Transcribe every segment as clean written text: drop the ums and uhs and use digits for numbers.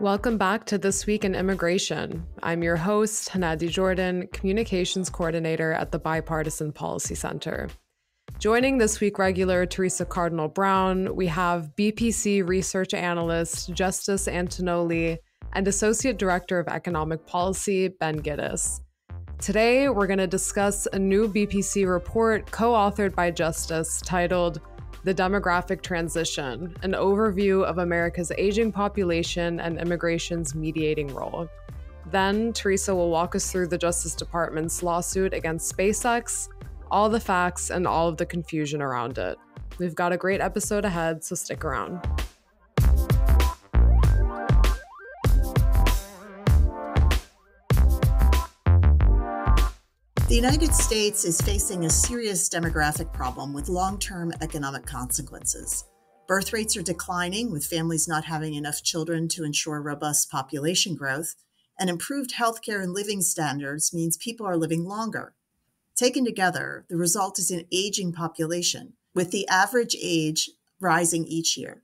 Welcome back to This Week in Immigration. I'm your host, Hanadi Jordan, Communications Coordinator at the Bipartisan Policy Center. Joining this week regular Teresa Cardinal-Brown, we have BPC Research Analyst Justice Antonoli and Associate Director of Economic Policy, Ben Gittes. Today, we're going to discuss a new BPC report co-authored by Justice titled The Demographic Transition, an overview of America's aging population and immigration's mediating role. Then, Teresa will walk us through the Justice Department's lawsuit against SpaceX, all the facts, and all of the confusion around it. We've got a great episode ahead, so stick around. The United States is facing a serious demographic problem with long-term economic consequences. Birth rates are declining, with families not having enough children to ensure robust population growth, and improved healthcare and living standards means people are living longer. Taken together, the result is an aging population, with the average age rising each year.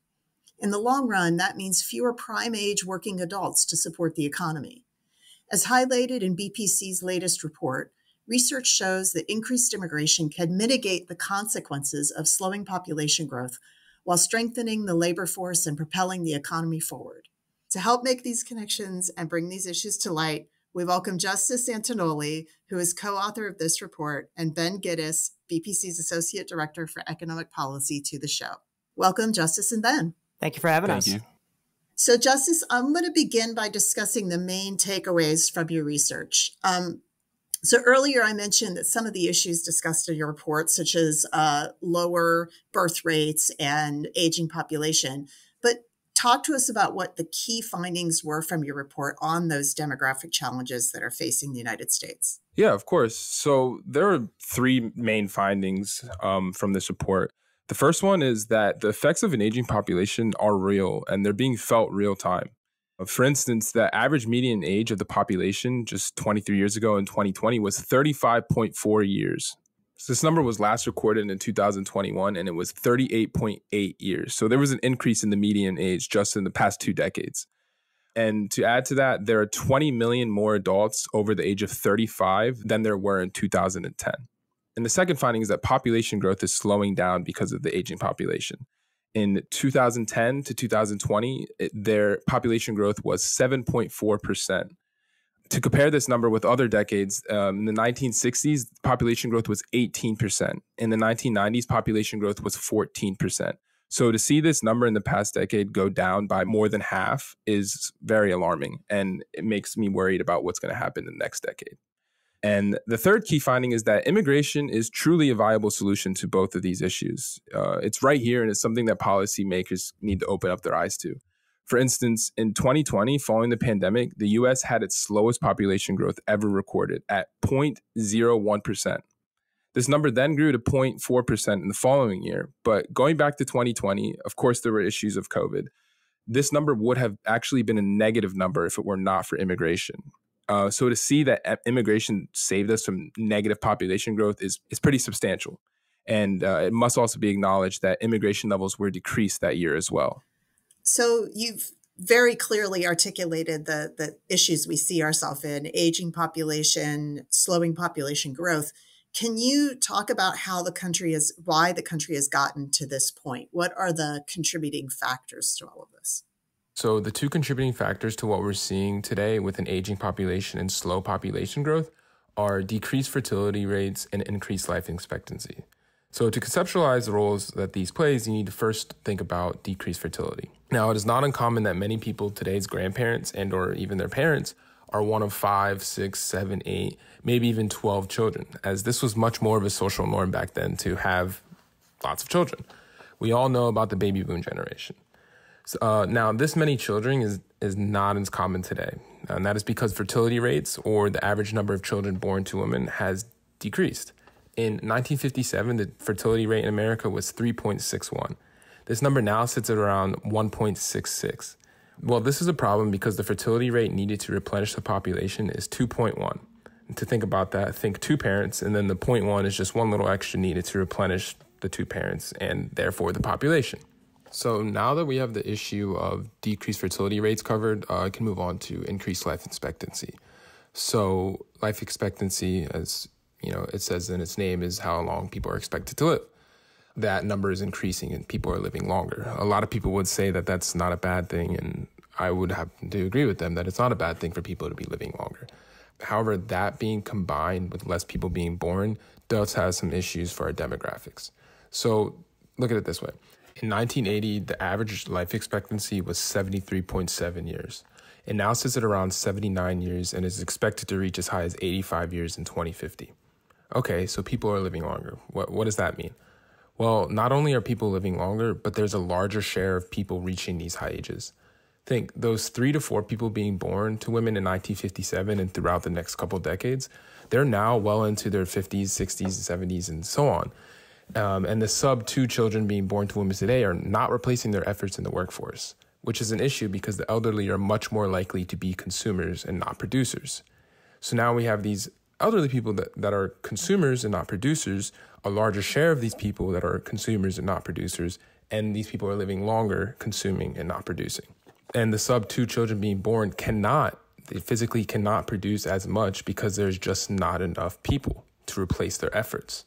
In the long run, that means fewer prime-age working adults to support the economy. As highlighted in BPC's latest report, research shows that increased immigration can mitigate the consequences of slowing population growth while strengthening the labor force and propelling the economy forward. To help make these connections and bring these issues to light, we welcome Justice Antonoli, who is co-author of this report, and Ben Gittes, BPC's Associate Director for Economic Policy, to the show. Welcome, Justice and Ben. Thank you for having us. Thank you. So, Justice, I'm going to begin by discussing the main takeaways from your research. So earlier I mentioned that some of the issues discussed in your report, such as lower birth rates and aging population, but talk to us about what the key findings were from your report on those demographic challenges that are facing the United States. Yeah, of course. So there are three main findings from this report. The first one is that the effects of an aging population are real and they're being felt real time. For instance, the average median age of the population just 23 years ago in 2020 was 35.4 years. So this number was last recorded in 2021, and it was 38.8 years. So there was an increase in the median age just in the past 2 decades. And to add to that, there are 20 million more adults over the age of 35 than there were in 2010. And the second finding is that population growth is slowing down because of the aging population. In 2010 to 2020, their population growth was 7.4%. To compare this number with other decades, in the 1960s, population growth was 18%. In the 1990s, population growth was 14%. So to see this number in the past decade go down by more than half is very alarming, and it makes me worried about what's going to happen in the next decade. And the third key finding is that immigration is truly a viable solution to both of these issues. It's right here, and it's something that policymakers need to open up their eyes to. For instance, in 2020, following the pandemic, the U.S. had its slowest population growth ever recorded at 0.01%. This number then grew to 0.4% in the following year. But going back to 2020, of course, there were issues of COVID. This number would have actually been a negative number if it were not for immigration. So to see that immigration saved us from negative population growth is pretty substantial. And it must also be acknowledged that immigration levels were decreased that year as well. So you've very clearly articulated the issues we see ourselves in: aging population, slowing population growth. Can you talk about why the country has gotten to this point? What are the contributing factors to all of this? So the two contributing factors to what we're seeing today with an aging population and slow population growth are decreased fertility rates and increased life expectancy. So to conceptualize the roles that these plays, you need to first think about decreased fertility. Now, it is not uncommon that many people, today's grandparents and or even their parents, are one of 5, 6, 7, 8, maybe even 12 children, as this was much more of a social norm back then to have lots of children. We all know about the baby boom generation. Now, this many children is not as common today, and that is because fertility rates, or the average number of children born to women, has decreased. In 1957, the fertility rate in America was 3.61. This number now sits at around 1.66. Well, this is a problem because the fertility rate needed to replenish the population is 2.1. And to think about that, think 2 parents, and then the 0.1 is just one little extra needed to replenish the 2 parents and therefore the population. So now that we have the issue of decreased fertility rates covered, I can move on to increased life expectancy. So life expectancy, as you know, it says in its name, is how long people are expected to live. That number is increasing and people are living longer. A lot of people would say that that's not a bad thing, and I would have to agree with them that it's not a bad thing for people to be living longer. However, that being combined with less people being born does have some issues for our demographics. So look at it this way. In 1980, the average life expectancy was 73.7 years. It now sits at around 79 years and is expected to reach as high as 85 years in 2050. Okay, so people are living longer. What does that mean? Well, not only are people living longer, but there's a larger share of people reaching these high ages. Think those 3 to 4 people being born to women in 1957 and throughout the next couple decades, they're now well into their 50s, 60s, 70s, and so on. And the sub-2 children being born to women today are not replacing their efforts in the workforce, which is an issue because the elderly are much more likely to be consumers and not producers. So now we have these elderly people that are consumers and not producers, a larger share of these people that are consumers and not producers, and these people are living longer consuming and not producing. And the sub-2 children being born they physically cannot produce as much because there's just not enough people to replace their efforts.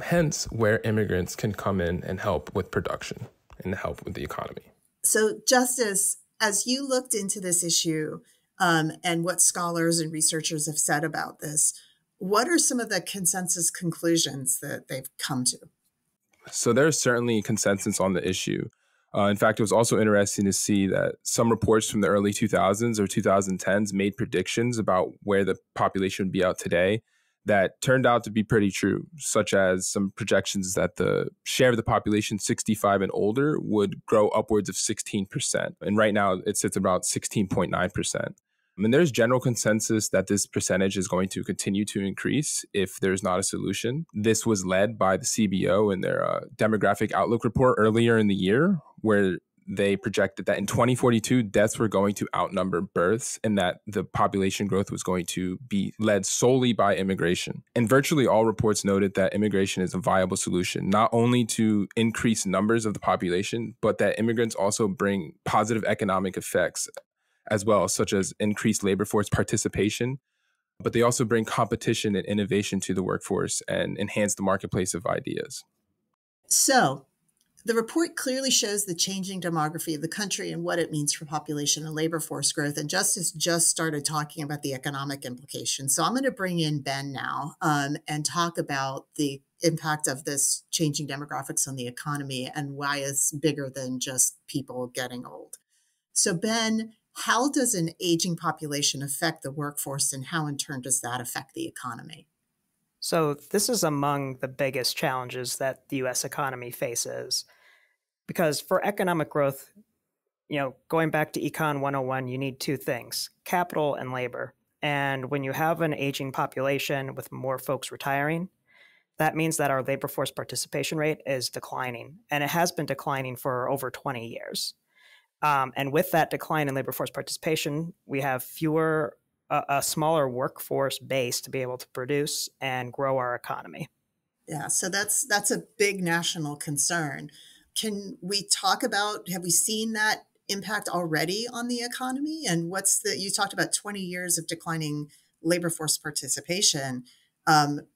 Hence, where immigrants can come in and help with production and help with the economy. So, Justice, as you looked into this issue and what scholars and researchers have said about this, what are some of the consensus conclusions that they've come to? So there's certainly consensus on the issue. In fact, it was also interesting to see that some reports from the early 2000s or 2010s made predictions about where the population would be out today that turned out to be pretty true, such as some projections that the share of the population 65 and older would grow upwards of 16%. And right now it sits about 16.9%. I mean, there's general consensus that this percentage is going to continue to increase if there's not a solution. This was led by the CBO in their demographic outlook report earlier in the year, where they projected that in 2042, deaths were going to outnumber births and that the population growth was going to be led solely by immigration. And virtually all reports noted that immigration is a viable solution, not only to increase numbers of the population, but that immigrants also bring positive economic effects as well, such as increased labor force participation, but they also bring competition and innovation to the workforce and enhance the marketplace of ideas. So, the report clearly shows the changing demography of the country and what it means for population and labor force growth. And Justice just started talking about the economic implications. So I'm going to bring in Ben now and talk about the impact of this changing demographics on the economy and why it's bigger than just people getting old. So Ben, how does an aging population affect the workforce and how in turn does that affect the economy? So this is among the biggest challenges that the U.S. economy faces, because for economic growth, going back to Econ 101, you need two things, capital and labor. And when you have an aging population with more folks retiring, that means that our labor force participation rate is declining, and it has been declining for over 20 years. And with that decline in labor force participation, we have a smaller workforce base to be able to produce and grow our economy. Yeah, so that's a big national concern. Can we talk about, have we seen that impact already on the economy? And you talked about 20 years of declining labor force participation.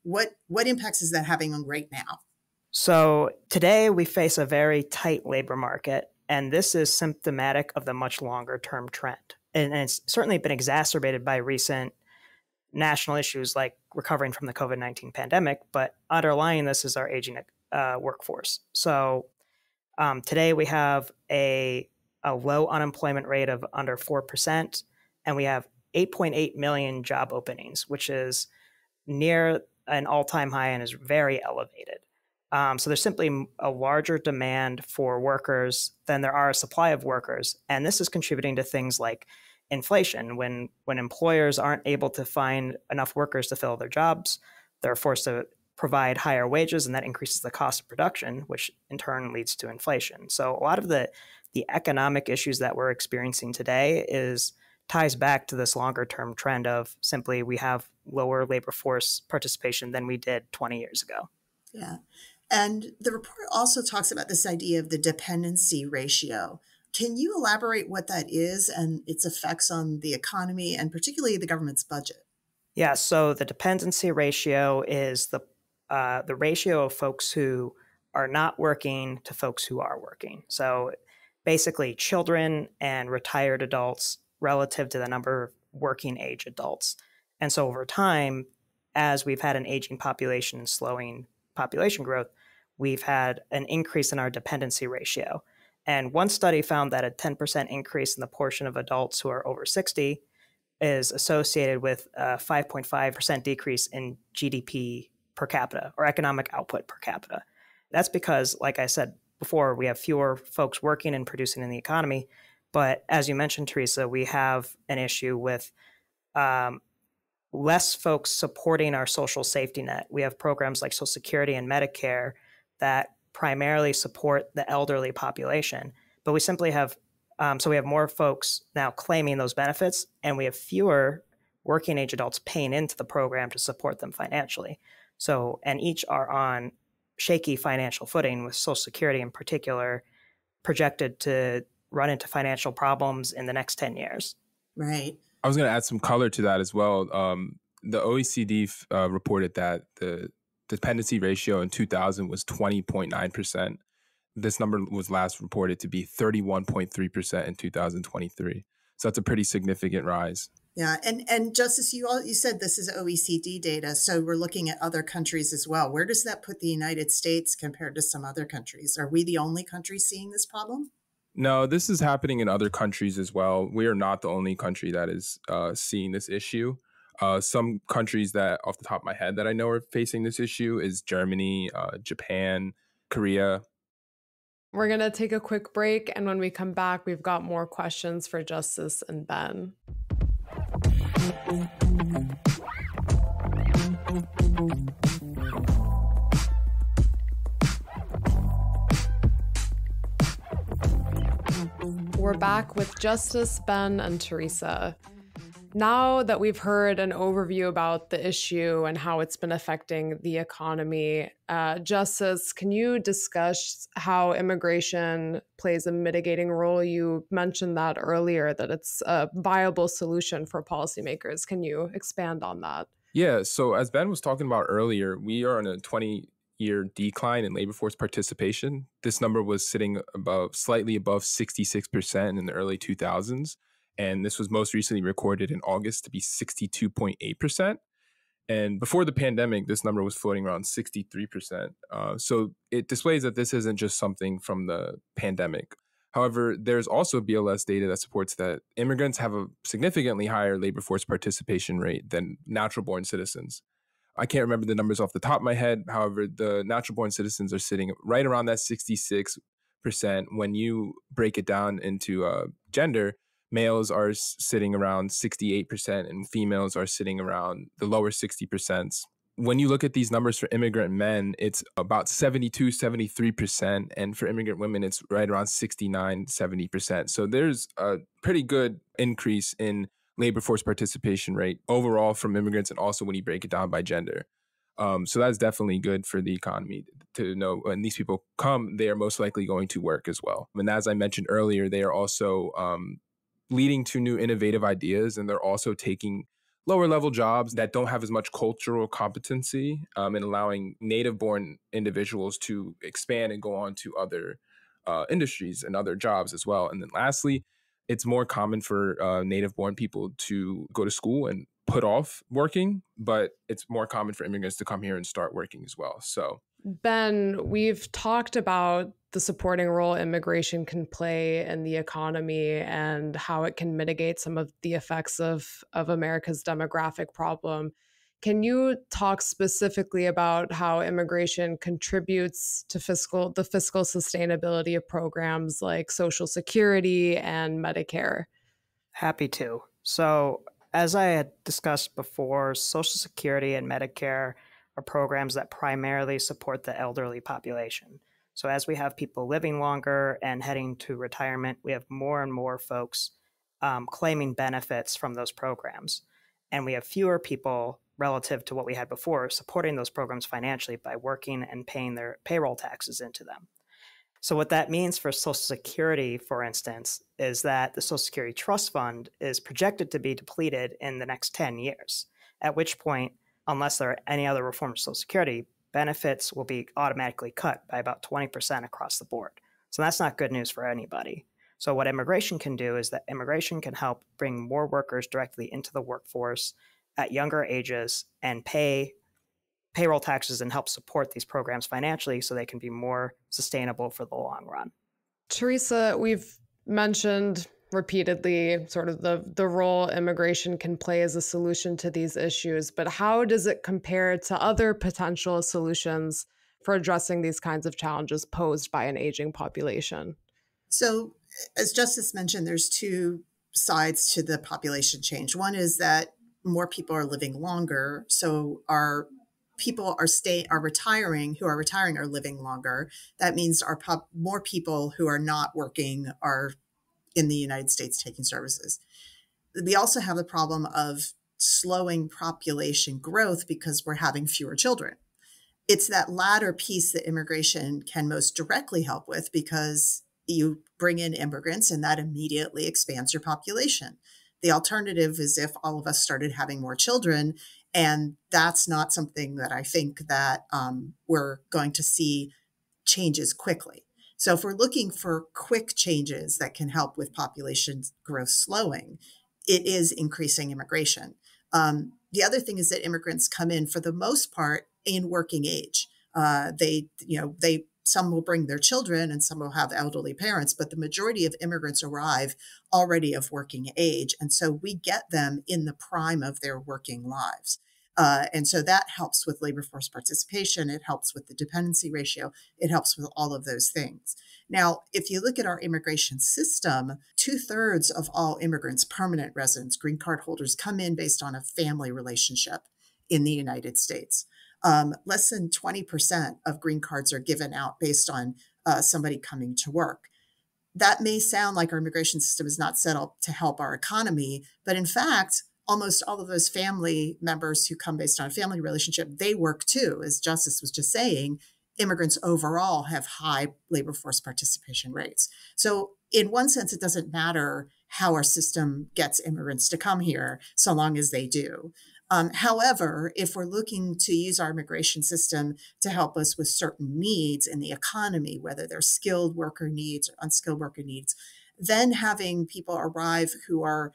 What impacts is that having on right now? So today we face a very tight labor market, and this is symptomatic of the much longer term trend. And it's certainly been exacerbated by recent national issues like recovering from the COVID-19 pandemic, but underlying this is our aging workforce. So today we have a low unemployment rate of under 4%, and we have 8.8 million job openings, which is near an all-time high and is very elevated. So there's simply a larger demand for workers than there are a supply of workers. And this is contributing to things like inflation. When employers aren't able to find enough workers to fill their jobs, they're forced to provide higher wages, and that increases the cost of production, which in turn leads to inflation. So a lot of the economic issues that we're experiencing today ties back to this longer term trend of simply we have lower labor force participation than we did 20 years ago. Yeah. And the report also talks about this idea of the dependency ratio. Can you elaborate what that is and its effects on the economy and particularly the government's budget? Yeah, so the dependency ratio is the ratio of folks who are not working to folks who are working. So basically, children and retired adults relative to the number of working age adults. And so over time, as we've had an aging population and slowing population growth, we've had an increase in our dependency ratio. And one study found that a 10% increase in the portion of adults who are over 60 is associated with a 5.5% decrease in GDP per capita or economic output per capita. That's because, like I said before, we have fewer folks working and producing in the economy. But as you mentioned, Teresa, we have an issue with less folks supporting our social safety net. We have programs like Social Security and Medicare that primarily support the elderly population, but we simply have so we have more folks now claiming those benefits, and we have fewer working age adults paying into the program to support them financially. So, and each are on shaky financial footing, with Social Security in particular projected to run into financial problems in the next 10 years. Right. I was going to add some color to that as well. The OECD reported that the dependency ratio in 2000 was 20.9%. This number was last reported to be 31.3% in 2023. So that's a pretty significant rise. Yeah. And Justice, you said this is OECD data. So we're looking at other countries as well. Where does that put the United States compared to some other countries? Are we the only country seeing this problem? No, this is happening in other countries as well. We are not the only country that is seeing this issue. Some countries that, off the top of my head, that I know are facing this issue is Germany, Japan, Korea. We're going to take a quick break, and when we come back, we've got more questions for Justice and Ben. We're back with Justice, Ben, and Teresa. Now that we've heard an overview about the issue and how it's been affecting the economy, Justice, can you discuss how immigration plays a mitigating role? You mentioned that earlier, that it's a viable solution for policymakers. Can you expand on that? Yeah, so as Ben was talking about earlier, we are on a 20-year decline in labor force participation. This number was sitting slightly above 66% in the early 2000s. And this was most recently recorded in August to be 62.8%. And before the pandemic, this number was floating around 63%. So it displays that this isn't just something from the pandemic. However, there's also BLS data that supports that immigrants have a significantly higher labor force participation rate than natural-born citizens. I can't remember the numbers off the top of my head. However, the natural-born citizens are sitting right around that 66%. When you break it down into gender, males are sitting around 68% and females are sitting around the lower 60%. When you look at these numbers for immigrant men, it's about 72, 73%. And for immigrant women, it's right around 69, 70%. So there's a pretty good increase in labor force participation rate overall from immigrants, and also when you break it down by gender. So that's definitely good for the economy to know when these people come, they are most likely going to work as well. And as I mentioned earlier, they are also leading to new innovative ideas, and they're also taking lower level jobs that don't have as much cultural competency, and allowing native born individuals to expand and go on to other industries and other jobs as well. And then lastly, it's more common for native born people to go to school and put off working, but it's more common for immigrants to come here and start working as well. So, Ben, we've talked about the supporting role immigration can play in the economy and how it can mitigate some of the effects of America's demographic problem. Can you talk specifically about how immigration contributes to the fiscal sustainability of programs like Social Security and Medicare? Happy to. So, as I had discussed before, Social Security and Medicare are programs that primarily support the elderly population. So as we have people living longer and heading to retirement, we have more and more folks claiming benefits from those programs. And we have fewer people relative to what we had before, supporting those programs financially by working and paying their payroll taxes into them. So what that means for Social Security, for instance, is that the Social Security Trust Fund is projected to be depleted in the next 10 years, at which point, unless there are any other reforms to Social Security, benefits will be automatically cut by about 20% across the board. So that's not good news for anybody. So what immigration can do is that immigration can help bring more workers directly into the workforce at younger ages and pay payroll taxes and help support these programs financially so they can be more sustainable for the long run. Teresa, we've mentioned repeatedly sort of the role immigration can play as a solution to these issues, but how does it compare to other potential solutions for addressing these kinds of challenges posed by an aging population? So, as Justice mentioned, there's two sides to the population change. One is that more people are living longer, so our people are retiring, who are retiring are living longer. That means more people who are not working are in the United States taking services. We also have the problem of slowing population growth because we're having fewer children. It's that latter piece that immigration can most directly help with, because you bring in immigrants and that immediately expands your population. The alternative is if all of us started having more children, and that's not something that I think that we're going to see changes quickly. So if we're looking for quick changes that can help with population growth slowing, it is increasing immigration. The other thing is that immigrants come in for the most part in working age. Some will bring their children and some will have elderly parents, but the majority of immigrants arrive already of working age. And so we get them in the prime of their working lives. And so that helps with labor force participation. It helps with the dependency ratio. It helps with all of those things. Now, if you look at our immigration system, 2/3 of all immigrants, permanent residents, green card holders, come in based on a family relationship in the United States. Less than 20% of green cards are given out based on somebody coming to work. That may sound like our immigration system is not set up to help our economy, but in fact, almost all of those family members who come based on a family relationship, they work too. As Justice was just saying, immigrants overall have high labor force participation rates. So in one sense, it doesn't matter how our system gets immigrants to come here, so long as they do. However, if we're looking to use our immigration system to help us with certain needs in the economy, whether they're skilled worker needs or unskilled worker needs, then having people arrive who are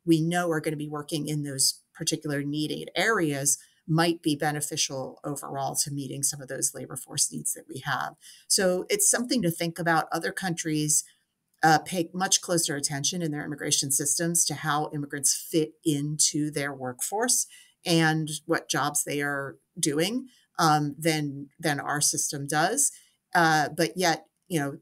we know are going to be working in those particular needed areas might be beneficial overall to meeting some of those labor force needs that we have. So it's something to think about. Other countries pay much closer attention in their immigration systems to how immigrants fit into their workforce and what jobs they are doing than our system does. But yet,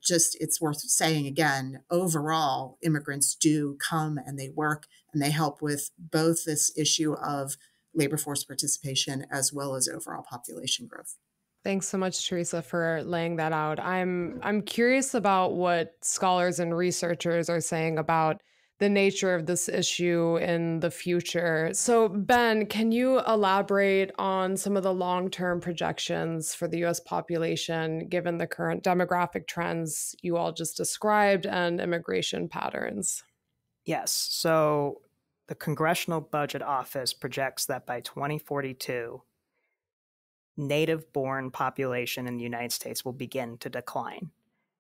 just it's worth saying again, overall, immigrants do come and they work and they help with both this issue of labor force participation as well as overall population growth. Thanks so much, Teresa, for laying that out. I'm curious about what scholars and researchers are saying about the nature of this issue in the future. So, Ben, can you elaborate on some of the long-term projections for the U.S. population, given the current demographic trends you all just described and immigration patterns? Yes. So the Congressional Budget Office projects that by 2042, native-born population in the United States will begin to decline,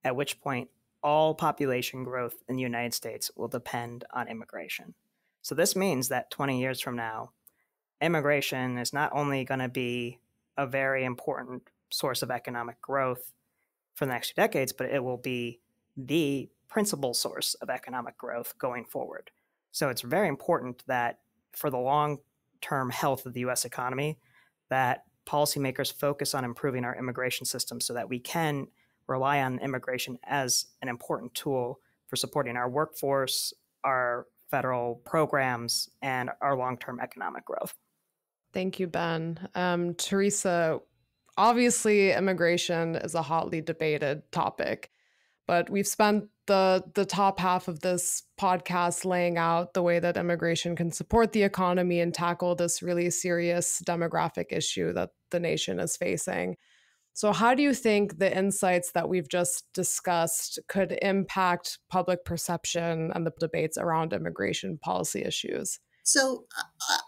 at which point all population growth in the United States will depend on immigration. So this means that 20 years from now, immigration is not only going to be a very important source of economic growth for the next 2 decades, but it will be the principal source of economic growth going forward. So it's very important that for the long-term health of the U.S. economy, that policymakers focus on improving our immigration system so that we can rely on immigration as an important tool for supporting our workforce, our federal programs, and our long-term economic growth. Thank you, Ben. Teresa, obviously, immigration is a hotly debated topic, But we've spent the top half of this podcast laying out the way that immigration can support the economy and tackle this really serious demographic issue that the nation is facing. So how do you think the insights that we've just discussed could impact public perception and the debates around immigration policy issues? So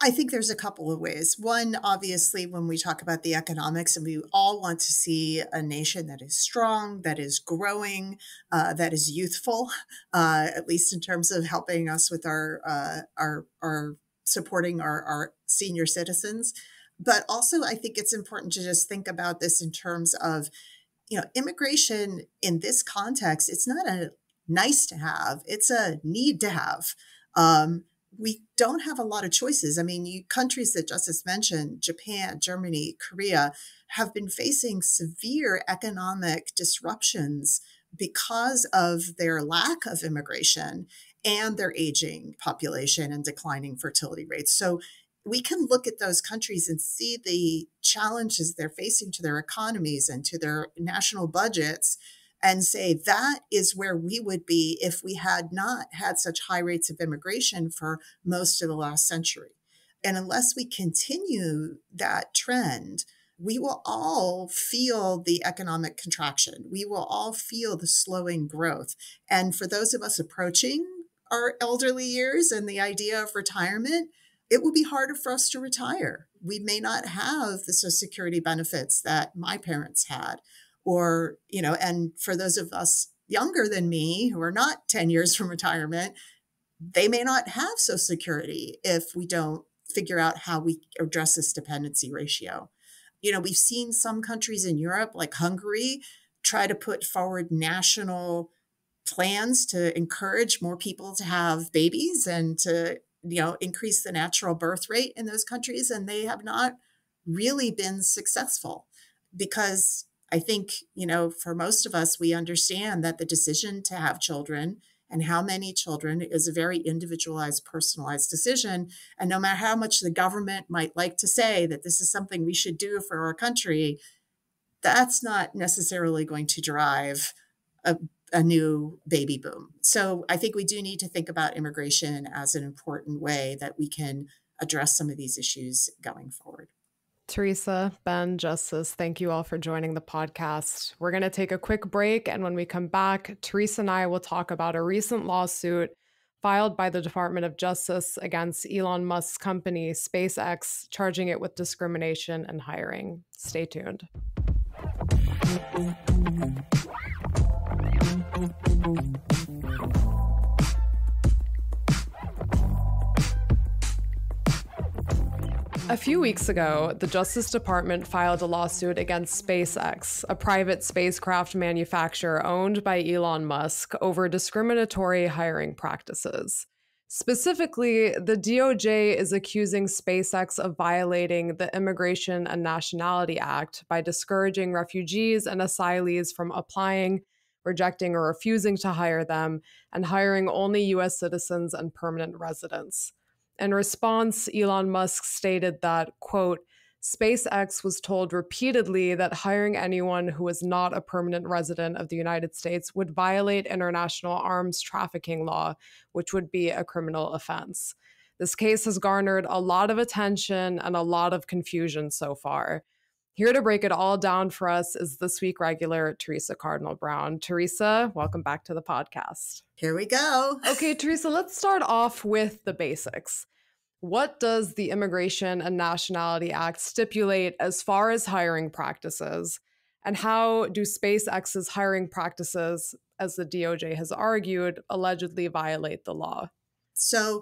I think there's a couple of ways. One, obviously, when we talk about the economics, and we all want to see a nation that is strong, that is growing, that is youthful, at least in terms of helping us with our supporting our senior citizens. But also, I think it's important to just think about this in terms of, immigration in this context. It's not a nice to have; it's a need to have. We don't have a lot of choices. I mean, countries that Justice mentioned, Japan, Germany, Korea, have been facing severe economic disruptions because of their lack of immigration and their aging population and declining fertility rates. So we can look at those countries and see the challenges they're facing to their economies and to their national budgets and say that is where we would be if we had not had such high rates of immigration for most of the last century. And unless we continue that trend, we will all feel the economic contraction. We will all feel the slowing growth. And for those of us approaching our elderly years and the idea of retirement, it will be harder for us to retire. We may not have the Social Security benefits that my parents had. Or, and for those of us younger than me who are not 10 years from retirement, they may not have Social Security if we don't figure out how we address this dependency ratio. We've seen some countries in Europe, like Hungary, try to put forward national plans to encourage more people to have babies and to, increase the natural birth rate in those countries. And they have not really been successful because I think, for most of us, we understand that the decision to have children and how many children is a very individualized, personalized decision. And no matter how much the government might like to say that this is something we should do for our country, that's not necessarily going to drive a new baby boom. So I think we do need to think about immigration as an important way that we can address some of these issues going forward. Teresa, Ben, Justice, thank you all for joining the podcast. We're going to take a quick break, and when we come back, Teresa and I will talk about a recent lawsuit filed by the Department of Justice against Elon Musk's company, SpaceX, charging it with discrimination in hiring. Stay tuned. A few weeks ago, the Justice Department filed a lawsuit against SpaceX, a private spacecraft manufacturer owned by Elon Musk, over discriminatory hiring practices. Specifically, the DOJ is accusing SpaceX of violating the Immigration and Nationality Act by discouraging refugees and asylees from applying, rejecting or refusing to hire them, and hiring only U.S. citizens and permanent residents. In response, Elon Musk stated that, quote, SpaceX was told repeatedly that hiring anyone who was not a permanent resident of the United States would violate international arms trafficking law, which would be a criminal offense. This case has garnered a lot of attention and a lot of confusion so far. Here to break it all down for us is This Week regular Teresa Cardinal Brown. Teresa, welcome back to the podcast. Here we go. Okay, Teresa, let's start off with the basics. What does the Immigration and Nationality Act stipulate as far as hiring practices? And how do SpaceX's hiring practices, as the DOJ has argued, allegedly violate the law? So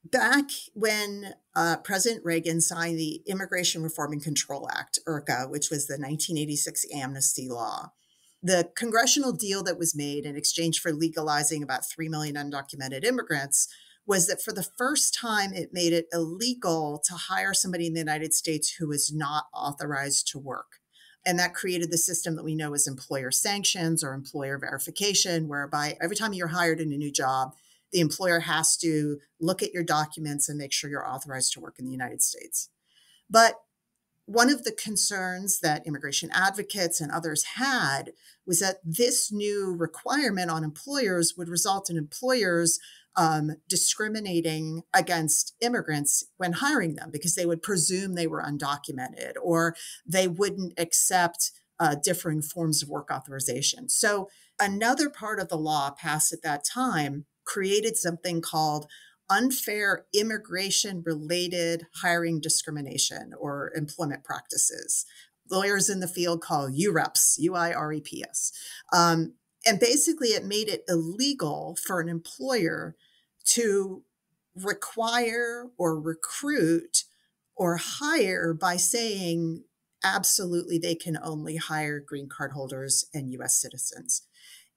back when President Reagan signed the Immigration Reform and Control Act, IRCA, which was the 1986 amnesty law, the congressional deal that was made in exchange for legalizing about 3 million undocumented immigrants was that for the first time, it made it illegal to hire somebody in the United States who is not authorized to work. And that created the system that we know as employer sanctions or employer verification, whereby every time you're hired in a new job, the employer has to look at your documents and make sure you're authorized to work in the United States. But one of the concerns that immigration advocates and others had was that this new requirement on employers would result in employers discriminating against immigrants when hiring them because they would presume they were undocumented or they wouldn't accept differing forms of work authorization. So another part of the law passed at that time created something called unfair immigration-related hiring discrimination or employment practices. Lawyers in the field call UREPs, U-I-R-E-P-S. And basically it made it illegal for an employer to require or recruit or hire by saying absolutely they can only hire green card holders and U.S. citizens.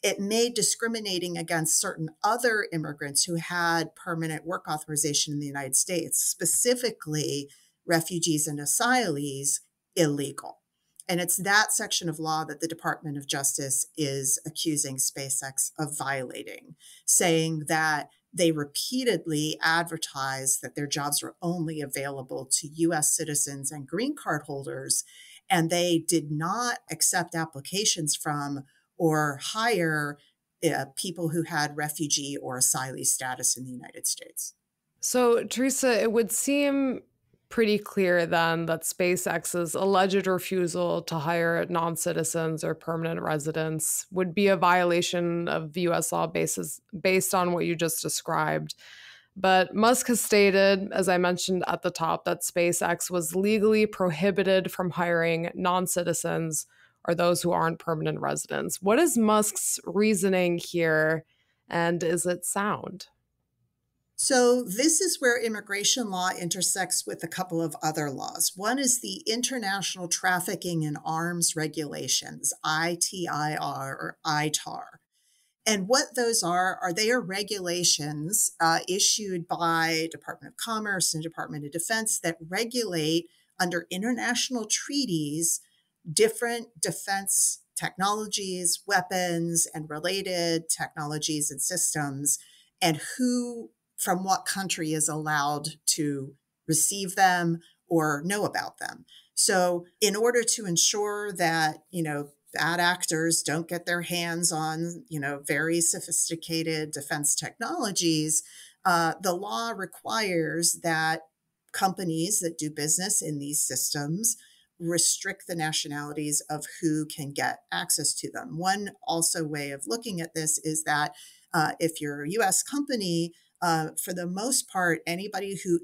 It made discriminating against certain other immigrants who had permanent work authorization in the United States, specifically refugees and asylees, illegal. And it's that section of law that the Department of Justice is accusing SpaceX of violating, saying that they repeatedly advertised that their jobs were only available to U.S. citizens and green card holders, and they did not accept applications from or hire people who had refugee or asylee status in the United States. So, Teresa, it would seem pretty clear then that SpaceX's alleged refusal to hire non-citizens or permanent residents would be a violation of U.S. law based on what you just described. But Musk has stated, as I mentioned at the top, that SpaceX was legally prohibited from hiring non-citizens or those who aren't permanent residents. What is Musk's reasoning here, and is it sound? So this is where immigration law intersects with a couple of other laws. One is the International Trafficking in Arms Regulations, ITIR or ITAR. And what those are they are regulations issued by Department of Commerce and Department of Defense that regulate under international treaties different defense technologies, weapons, and related technologies and systems, and who from what country is allowed to receive them or know about them. So in order to ensure that, bad actors don't get their hands on, very sophisticated defense technologies, the law requires that companies that do business in these systems restrict the nationalities of who can get access to them. One also way of looking at this is that if you're a U.S. company, for the most part, anybody who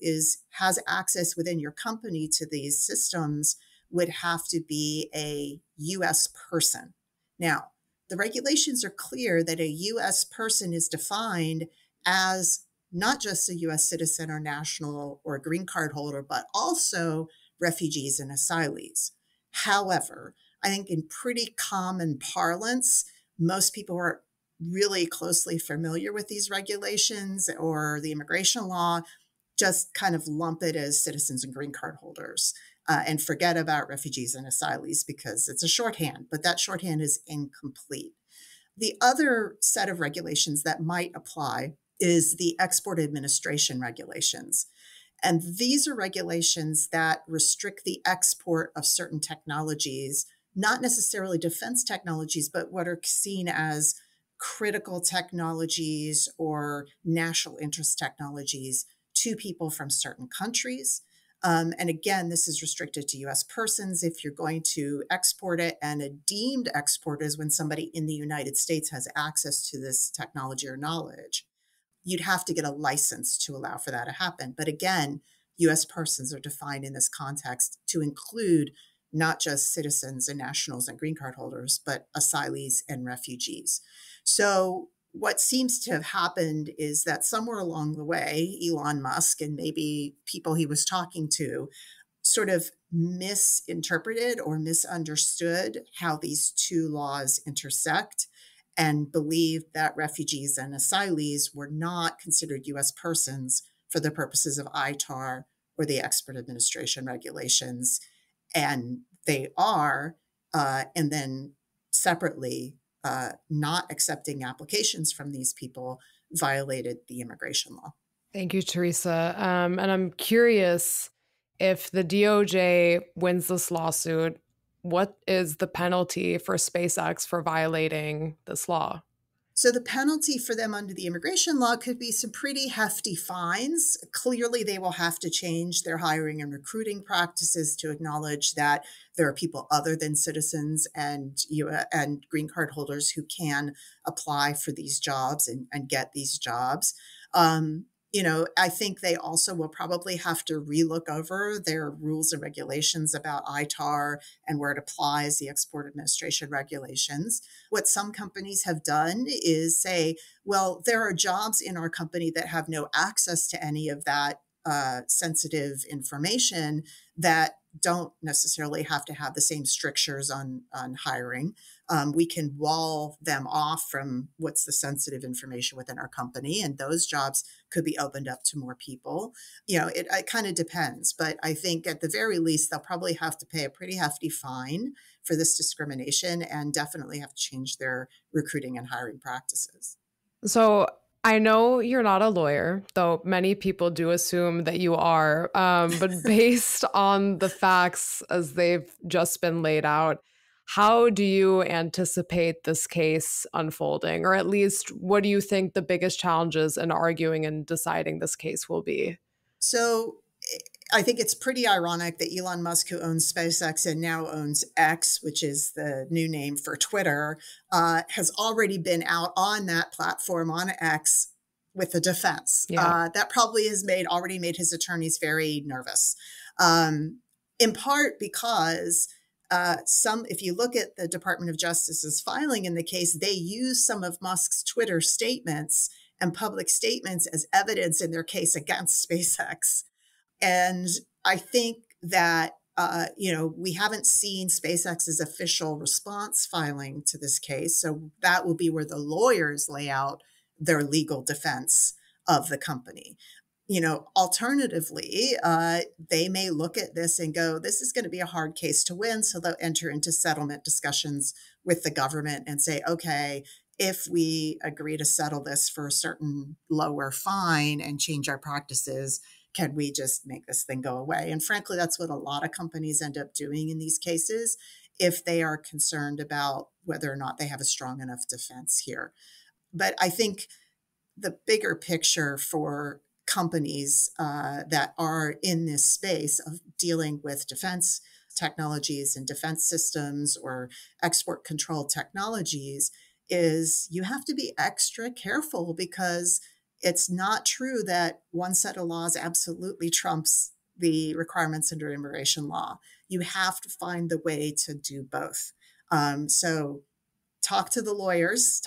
has access within your company to these systems would have to be a U.S. person. Now, the regulations are clear that a U.S. person is defined as not just a U.S. citizen or national or green card holder, but also refugees and asylees. However, I think in pretty common parlance, most people are really closely familiar with these regulations or the immigration law, just kind of lump it as citizens and green card holders and forget about refugees and asylees because it's a shorthand, but that shorthand is incomplete. The other set of regulations that might apply is the Export Administration Regulations. And these are regulations that restrict the export of certain technologies, not necessarily defense technologies, but what are seen as critical technologies or national interest technologies to people from certain countries. And again, this is restricted to U.S. persons if you're going to export it. And a deemed export is when somebody in the United States has access to this technology or knowledge. You'd have to get a license to allow for that to happen. But again, U.S. persons are defined in this context to include not just citizens and nationals and green card holders, but asylees and refugees. So what seems to have happened is that somewhere along the way, Elon Musk and maybe people he was talking to sort of misinterpreted or misunderstood how these two laws intersect and believed that refugees and asylees were not considered U.S. persons for the purposes of ITAR or the Export Administration Regulations. And they are, and then separately, not accepting applications from these people violated the immigration law. Thank you, Teresa. And I'm curious if the DOJ wins this lawsuit, what is the penalty for SpaceX for violating this law? So the penalty for them under the immigration law could be some pretty hefty fines. Clearly, they will have to change their hiring and recruiting practices to acknowledge that there are people other than citizens and green card holders who can apply for these jobs and get these jobs. I think they also will probably have to relook over their rules and regulations about ITAR and where it applies, the Export Administration regulations. What some companies have done is say, well, there are jobs in our company that have no access to any of that sensitive information that don't necessarily have to have the same strictures on hiring. We can wall them off from what's the sensitive information within our company, and those jobs could be opened up to more people. It kind of depends, but I think at the very least, they'll probably have to pay a pretty hefty fine for this discrimination and definitely have to change their recruiting and hiring practices. So I know you're not a lawyer, though many people do assume that you are, but based on the facts as they've just been laid out, how do you anticipate this case unfolding? Or at least, what do you think the biggest challenges in arguing and deciding this case will be? So I think it's pretty ironic that Elon Musk, who owns SpaceX and now owns X, which is the new name for Twitter, has already been out on that platform on X with the defense. Yeah. That probably has already made his attorneys very nervous, in part because if you look at the Department of Justice's filing in the case, they use some of Musk's Twitter statements and public statements as evidence in their case against SpaceX. And I think that, we haven't seen SpaceX's official response filing to this case. So that will be where the lawyers lay out their legal defense of the company. Alternatively, they may look at this and go, this is going to be a hard case to win. So they'll enter into settlement discussions with the government and say, okay, if we agree to settle this for a certain lower fine and change our practices, can we just make this thing go away? And frankly, that's what a lot of companies end up doing in these cases if they are concerned about whether or not they have a strong enough defense here. But I think the bigger picture for companies that are in this space of dealing with defense technologies and defense systems or export control technologies is you have to be extra careful, because it's not true that one set of laws absolutely trumps the requirements under immigration law. You have to find the way to do both. So talk to the lawyers,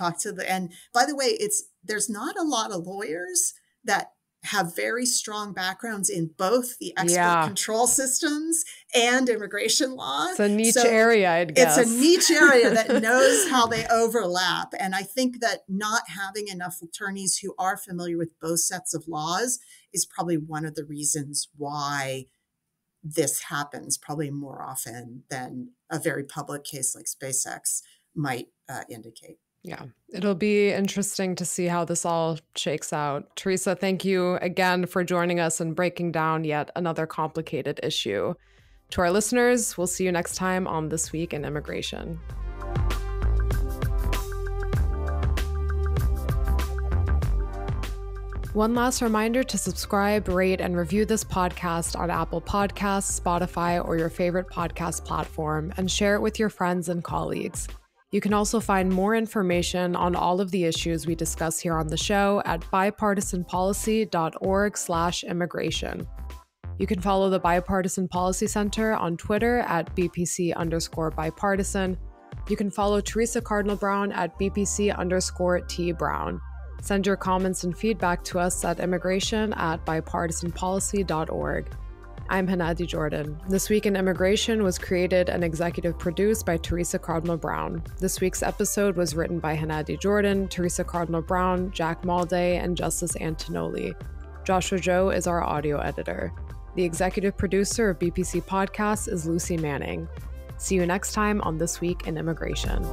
and by the way, there's not a lot of lawyers that have very strong backgrounds in both the export control systems and immigration law. It's a niche area, I'd guess. It's a niche area that knows how they overlap. And I think that not having enough attorneys who are familiar with both sets of laws is probably one of the reasons why this happens, probably more often than a very public case like SpaceX might indicate. Yeah, it'll be interesting to see how this all shakes out. Teresa, thank you again for joining us and breaking down yet another complicated issue. To our listeners, we'll see you next time on This Week in Immigration. One last reminder to subscribe, rate, and review this podcast on Apple Podcasts, Spotify, or your favorite podcast platform, and share it with your friends and colleagues. You can also find more information on all of the issues we discuss here on the show at bipartisanpolicy.org/immigration. You can follow the Bipartisan Policy Center on Twitter at BPC_bipartisan. You can follow Teresa Cardinal Brown at BPC_T Brown. Send your comments and feedback to us at immigration@bipartisanpolicy.org. I'm Hanadi Jordan. This Week in Immigration was created and executive produced by Teresa Cardinal Brown. This week's episode was written by Hanadi Jordan, Teresa Cardinal Brown, Jack Malday, and Justice Antonoli. Joshua Joe is our audio editor. The executive producer of BPC Podcasts is Lucy Manning. See you next time on This Week in Immigration.